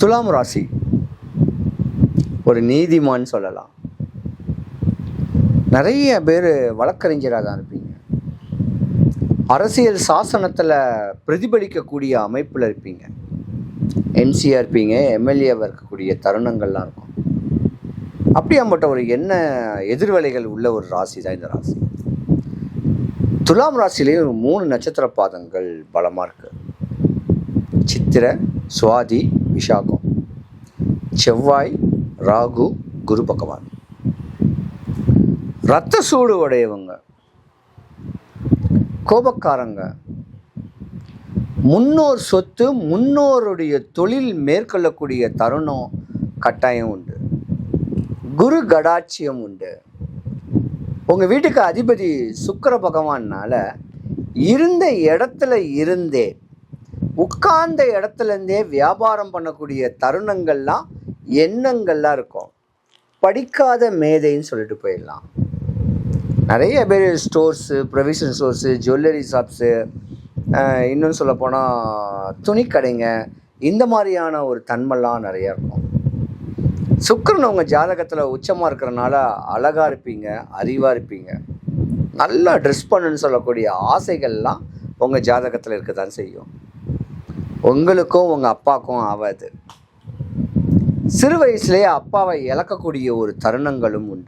துலாம் ராசி ஒரு நீதிமான் சொல்லலாம். நிறைய பேர் வழக்கறிஞராக தான் இருப்பீங்க. அரசியல் சாசனத்தில் பிரதிபலிக்கக்கூடிய அமைப்பில் இருப்பீங்க. எம்சியாக இருப்பீங்க, எம்எல்ஏவாக இருக்கக்கூடிய தருணங்கள்லாம் இருக்கும். அப்படியாப்பட்ட ஒரு எதிர்வலைகள் உள்ள ஒரு ராசி தான் இந்த ராசி. துலாம் ராசிலேயே 3 நட்சத்திர பாதங்கள் பலமாக இருக்கு. சித்திரை, சுவாதி, விஷாகம். செவ்வாய், ராகு, குரு பகவான். இரத்த சூடு உடையவங்க, கோபக்காரங்க, முன்னோர் சொத்து, முன்னோருடைய தொழில் மேற்கொள்ளக்கூடிய தருணம் கட்டாயம் உண்டு. குரு கடாட்சியம் உண்டு. உங்கள் வீட்டுக்கு அதிபதி சுக்கிர பகவானால இருந்த இடத்துல இருந்தே, உட்கார்ந்த இடத்துலேருந்தே வியாபாரம் பண்ணக்கூடிய தருணங்கள்லாம் எண்ணங்கள்லாம் இருக்கும். படிக்காத மேதைன்னு சொல்லிட்டு போயிடலாம். நிறைய பேர் stores, provision stores, jewellery shops, இன்னும் சொல்லப்போனால் துணிக்கடைங்க, இந்த மாதிரியான ஒரு தன்மைலாம் நிறையா இருக்கும். சுக்கிரன் உங்கள் ஜாதகத்தில் உச்சமாக இருக்கிறனால அழகாக இருப்பீங்க, அறிவாக இருப்பீங்க. நல்லா ட்ரெஸ் பண்ணுன்னு சொல்லக்கூடிய ஆசைகள்லாம் உங்கள் ஜாதகத்தில் இருக்க தான் செய்யும். உங்களுக்கும் உங்கள் அப்பாவுக்கும் ஆகாது. சிறு வயசுலேயே அப்பாவை இழக்கக்கூடிய ஒரு தருணங்களும் உண்டு.